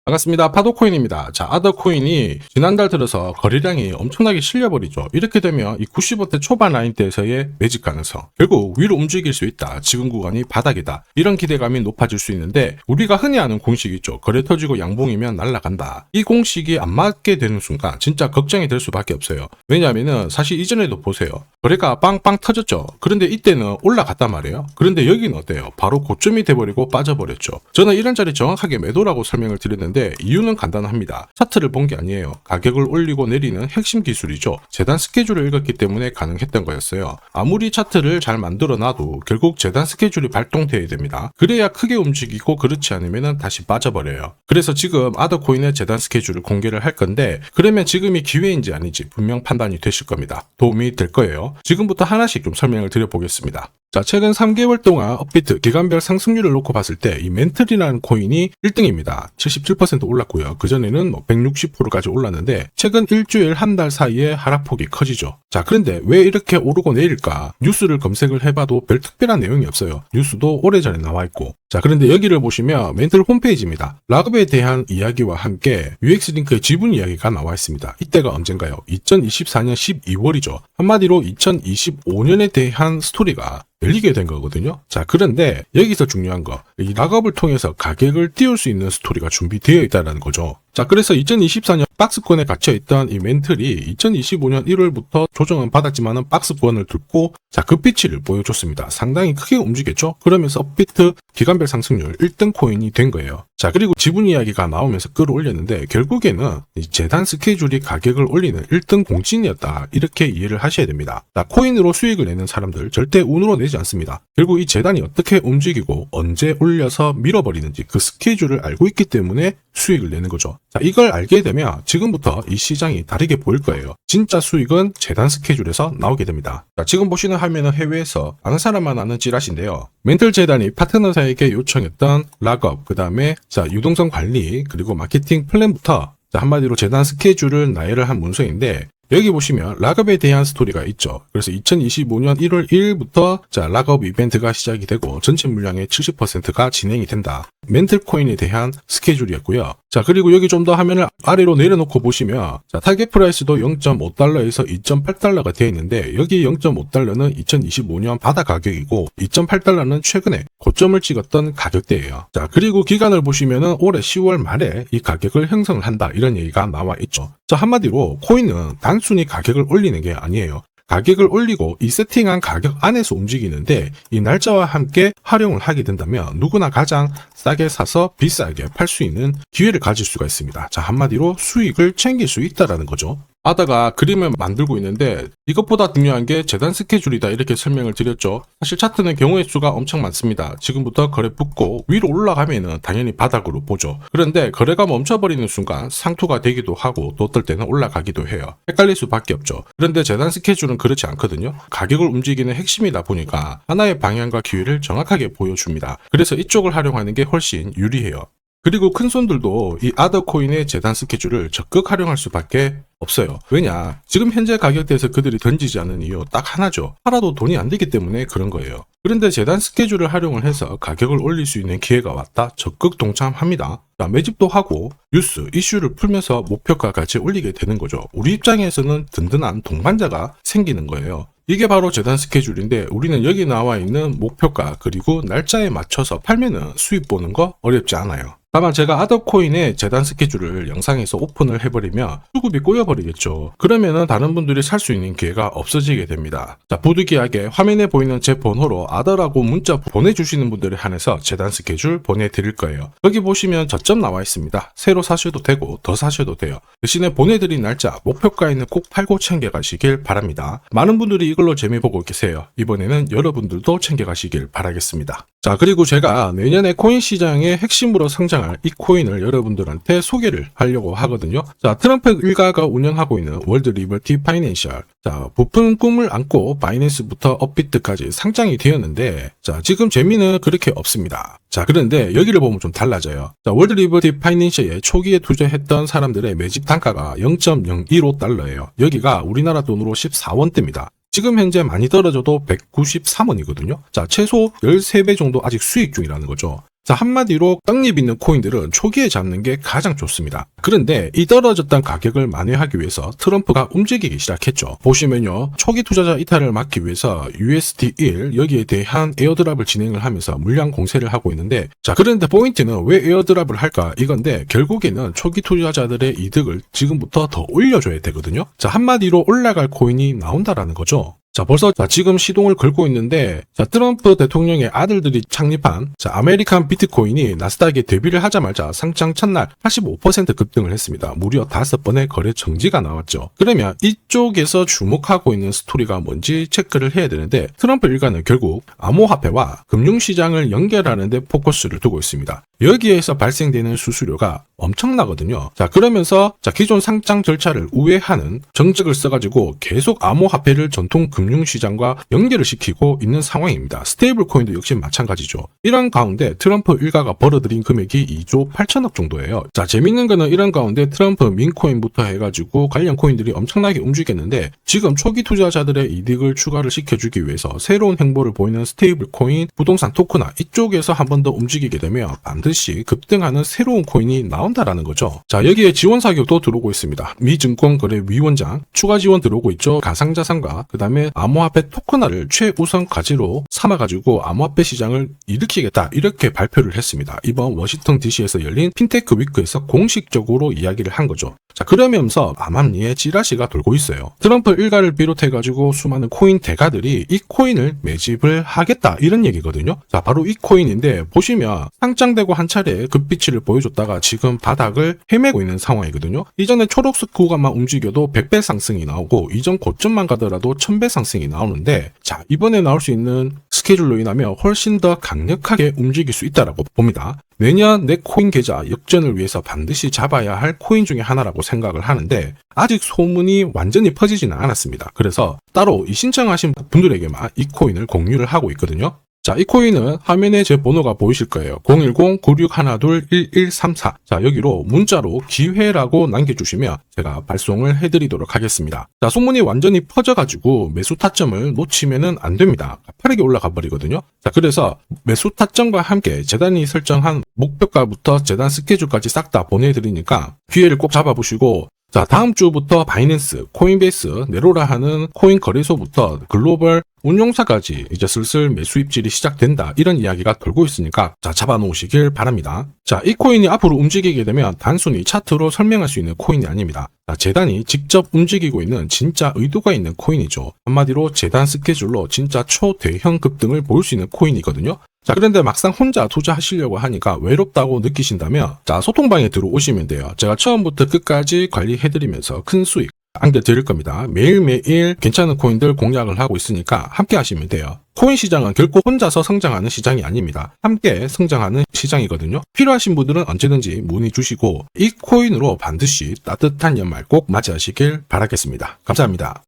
반갑습니다. 파도코인입니다. 자, 아더코인이 지난달 들어서 거래량이 엄청나게 실려버리죠. 이렇게 되면 이 90원대 초반 라인대에서의 매집 가능성, 결국 위로 움직일 수 있다. 지금 구간이 바닥이다. 이런 기대감이 높아질 수 있는데, 우리가 흔히 아는 공식이 있죠. 거래 터지고 양봉이면 날아간다. 이 공식이 안 맞게 되는 순간 진짜 걱정이 될 수밖에 없어요. 왜냐하면은 사실 이전에도 보세요. 거래가 빵빵 터졌죠. 그런데 이때는 올라갔단 말이에요. 그런데 여기는 어때요? 바로 고점이 돼버리고 빠져버렸죠. 저는 이런 자리 정확하게 매도라고 설명을 드렸는데, 이유는 간단합니다. 차트를 본 게 아니에요. 가격을 올리고 내리는 핵심 기술이죠. 재단 스케줄을 읽었기 때문에 가능했던 거였어요. 아무리 차트를 잘 만들어 놔도 결국 재단 스케줄이 발동되어야 됩니다. 그래야 크게 움직이고, 그렇지 않으면 다시 빠져버려요. 그래서 지금 아더코인의 재단 스케줄을 공개를 할 건데, 그러면 지금이 기회인지 아닌지 분명 판단이 되실 겁니다. 도움이 될 거예요. 지금부터 하나씩 좀 설명을 드려보겠습니다. 자, 최근 3개월 동안 업비트 기간별 상승률을 놓고 봤을 때 이 멘틀이라는 코인이 1등입니다. 77% 올랐고요. 그전에는 160%까지 올랐는데, 최근 일주일 한 달 사이에 하락폭이 커지죠. 자, 그런데 왜 이렇게 오르고 내릴까? 뉴스를 검색을 해봐도 별 특별한 내용이 없어요. 뉴스도 오래전에 나와 있고. 자, 그런데 여기를 보시면 멘틀 홈페이지입니다. 락업에 대한 이야기와 함께 UX링크의 지분 이야기가 나와 있습니다. 이때가 언젠가요? 2024년 12월이죠. 한마디로 2025년에 대한 스토리가 열리게 된 거거든요. 자, 그런데 여기서 중요한 거, 이 락업을 통해서 가격을 띄울 수 있는 스토리가 준비되어 있다는 거죠. 자, 그래서 2024년 박스권에 갇혀있던 이 멘틀이 2025년 1월부터 조정은 받았지만은 박스권을 뚫고, 자, 급비치를 보여줬습니다. 상당히 크게 움직였죠. 그러면서 업비트 기간별 상승률 1등 코인이 된 거예요. 자, 그리고 지분 이야기가 나오면서 끌어올렸는데, 결국에는 이 재단 스케줄이 가격을 올리는 1등 공신이었다. 이렇게 이해를 하셔야 됩니다. 자, 코인으로 수익을 내는 사람들 절대 운으로 내지 않습니다. 결국 이 재단이 어떻게 움직이고 언제 올려서 밀어버리는지 그 스케줄을 알고 있기 때문에 수익을 내는 거죠. 자, 이걸 알게 되면 지금부터 이 시장이 다르게 보일 거예요. 진짜 수익은 재단 스케줄에서 나오게 됩니다. 자, 지금 보시는 화면은 해외에서 아는 사람만 아는 찌라시인데요. 멘틀 재단이 파트너사에게 요청했던 락업, 그 다음에 자, 유동성 관리, 그리고 마케팅 플랜부터, 자, 한마디로 재단 스케줄을 나열을 한 문서인데, 여기 보시면 락업에 대한 스토리가 있죠. 그래서 2025년 1월 1일부터 자, 락업 이벤트가 시작이 되고 전체 물량의 70%가 진행이 된다. 멘틀 코인에 대한 스케줄이었고요. 자, 그리고 여기 좀 더 화면을 아래로 내려놓고 보시면, 자, 타겟 프라이스도 0.5달러에서 2.8달러가 되어 있는데, 여기 0.5달러는 2025년 바다 가격이고 2.8달러는 최근에 고점을 찍었던 가격대예요. 자, 그리고 기간을 보시면은 올해 10월 말에 이 가격을 형성을 한다. 이런 얘기가 나와 있죠. 자, 한마디로 코인은 단순히 가격을 올리는 게 아니에요. 가격을 올리고 이 세팅한 가격 안에서 움직이는데, 이 날짜와 함께 활용을 하게 된다면 누구나 가장 싸게 사서 비싸게 팔 수 있는 기회를 가질 수가 있습니다. 자, 한마디로 수익을 챙길 수 있다라는 거죠. 아다가 그림을 만들고 있는데, 이것보다 중요한 게 재단 스케줄이다 이렇게 설명을 드렸죠. 사실 차트는 경우의 수가 엄청 많습니다. 지금부터 거래 붙고 위로 올라가면은 당연히 바닥으로 보죠. 그런데 거래가 멈춰버리는 순간 상투가 되기도 하고, 또 어떨 때는 올라가기도 해요. 헷갈릴 수밖에 없죠. 그런데 재단 스케줄은 그렇지 않거든요. 가격을 움직이는 핵심이다 보니까 하나의 방향과 기회를 정확하게 보여줍니다. 그래서 이쪽을 활용하는 게 훨씬 유리해요. 그리고 큰 손들도 이 아더코인의 재단 스케줄을 적극 활용할 수밖에 없어요. 왜냐? 지금 현재 가격대에서 그들이 던지지 않는 이유 딱 하나죠. 팔아도 돈이 안 되기 때문에 그런 거예요. 그런데 재단 스케줄을 활용을 해서 가격을 올릴 수 있는 기회가 왔다? 적극 동참합니다. 자, 매집도 하고 뉴스, 이슈를 풀면서 목표가까지 올리게 되는 거죠. 우리 입장에서는 든든한 동반자가 생기는 거예요. 이게 바로 재단 스케줄인데, 우리는 여기 나와 있는 목표가 그리고 날짜에 맞춰서 팔면은 수익 보는 거 어렵지 않아요. 다만 제가 아더코인의 재단 스케줄을 영상에서 오픈을 해버리면 수급이 꼬여버리겠죠. 그러면은 다른 분들이 살 수 있는 기회가 없어지게 됩니다. 자, 부득이하게 화면에 보이는 제 번호로 아더라고 문자 보내주시는 분들에 한해서 재단 스케줄 보내드릴 거예요. 여기 보시면 저점 나와 있습니다. 새로 사셔도 되고 더 사셔도 돼요. 대신에 보내드린 날짜 목표가에는 꼭 팔고 챙겨가시길 바랍니다. 많은 분들이 이걸로 재미 보고 계세요. 이번에는 여러분들도 챙겨가시길 바라겠습니다. 자, 그리고 제가 내년에 코인 시장의 핵심으로 성장할 이 코인을 여러분들한테 소개를 하려고 하거든요. 자, 트럼프 일가가 운영하고 있는 월드 리버티 파이낸셜. 자, 부푼 꿈을 안고 바이낸스부터 업비트까지 상장이 되었는데, 자, 지금 재미는 그렇게 없습니다. 자, 그런데 여기를 보면 좀 달라져요. 자, 월드 리버티 파이낸셜에 초기에 투자했던 사람들의 매집 단가가 0.015달러예요. 여기가 우리나라 돈으로 14원대입니다. 지금 현재 많이 떨어져도 193원이거든요. 자, 최소 13배 정도 아직 수익 중이라는 거죠. 자, 한마디로 떡잎 있는 코인들은 초기에 잡는 게 가장 좋습니다. 그런데 이 떨어졌던 가격을 만회하기 위해서 트럼프가 움직이기 시작했죠. 보시면요, 초기 투자자 이탈을 막기 위해서 USD1 여기에 대한 에어드랍을 진행을 하면서 물량 공세를 하고 있는데, 자, 그런데 포인트는 왜 에어드랍을 할까 이건데, 결국에는 초기 투자자들의 이득을 지금부터 더 올려줘야 되거든요. 자, 한마디로 올라갈 코인이 나온다라는 거죠. 자, 벌써 지금 시동을 걸고 있는데, 자, 트럼프 대통령의 아들들이 창립한 아메리칸 비트코인이 나스닥에 데뷔를 하자마자 상장 첫날 85% 급등을 했습니다. 무려 5번의 거래 정지가 나왔죠. 그러면 이쪽에서 주목하고 있는 스토리가 뭔지 체크를 해야 되는데, 트럼프 일가는 결국 암호화폐와 금융시장을 연결하는 데 포커스를 두고 있습니다. 여기에서 발생되는 수수료가 엄청나거든요. 자, 그러면서 기존 상장 절차를 우회하는 정책을 써가지고 계속 암호화폐를 전통 금융시장과 연결을 시키고 있는 상황입니다. 스테이블 코인도 역시 마찬가지죠. 이런 가운데 트럼프 일가가 벌어들인 금액이 2조 8천억 정도예요. 자, 재밌는 거는 이런 가운데 트럼프 민코인부터 해가지고 관련 코인들이 엄청나게 움직였는데, 지금 초기 투자자들의 이득을 추가를 시켜주기 위해서 새로운 행보를 보이는 스테이블 코인, 부동산 토크나 이쪽에서 한 번 더 움직이게 되면 반드시 급등하는 새로운 코인이 나온다라는 거죠. 자, 여기에 지원 사격도 들어오고 있습니다. 미 증권거래위원장 추가 지원 들어오고 있죠. 가상자산과 그 다음에 암호화폐 토큰화를 최우선 과제로 삼아가지고 암호화폐 시장을 일으키겠다, 이렇게 발표를 했습니다. 이번 워싱턴 DC에서 열린 핀테크 위크에서 공식적으로 이야기를 한 거죠. 자, 그러면서 암암리에 찌라시가 돌고 있어요. 트럼프 일가를 비롯해가지고 수많은 코인 대가들이 이 코인을 매집을 하겠다, 이런 얘기거든요. 자, 바로 이 코인인데, 보시면 상장되고 한 차례 급비치를 보여줬다가 지금 바닥을 헤매고 있는 상황이거든요. 이전에 초록색 구간만 움직여도 100배 상승이 나오고, 이전 고점만 가더라도 1000배 상승이 나오는데, 자, 이번에 나올 수 있는 스케줄로 인하면 훨씬 더 강력하게 움직일 수 있다라고 봅니다. 내년 내 코인 계좌 역전을 위해서 반드시 잡아야 할 코인 중에 하나라고 생각을 하는데, 아직 소문이 완전히 퍼지지는 않았습니다. 그래서 따로 이 신청하신 분들에게만 이 코인을 공유를 하고 있거든요. 자, 이 코인은 화면에 제 번호가 보이실 거예요. 010-9612-1134. 자, 여기로 문자로 기회라고 남겨주시면 제가 발송을 해드리도록 하겠습니다. 자, 소문이 완전히 퍼져가지고 매수 타점을 놓치면은 안 됩니다. 빠르게 올라가 버리거든요. 자, 그래서 매수 타점과 함께 재단이 설정한 목표가부터 재단 스케줄까지 싹 다 보내드리니까 기회를 꼭 잡아보시고, 자, 다음 주부터 바이낸스, 코인베이스, 네로라 하는 코인 거래소부터 글로벌 운용사까지 이제 슬슬 매수 입질이 시작된다, 이런 이야기가 돌고 있으니까 자, 잡아놓으시길 바랍니다. 자, 이 코인이 앞으로 움직이게 되면 단순히 차트로 설명할 수 있는 코인이 아닙니다. 자, 재단이 직접 움직이고 있는 진짜 의도가 있는 코인이죠. 한마디로 재단 스케줄로 진짜 초대형 급등을 보일 수 있는 코인이거든요. 자, 그런데 막상 혼자 투자하시려고 하니까 외롭다고 느끼신다면, 자, 소통방에 들어오시면 돼요. 제가 처음부터 끝까지 관리해드리면서 큰 수익 안겨드릴 겁니다. 매일매일 괜찮은 코인들 공략을 하고 있으니까 함께 하시면 돼요. 코인 시장은 결코 혼자서 성장하는 시장이 아닙니다. 함께 성장하는 시장이거든요. 필요하신 분들은 언제든지 문의 주시고, 이 코인으로 반드시 따뜻한 연말 꼭 맞이하시길 바라겠습니다. 감사합니다.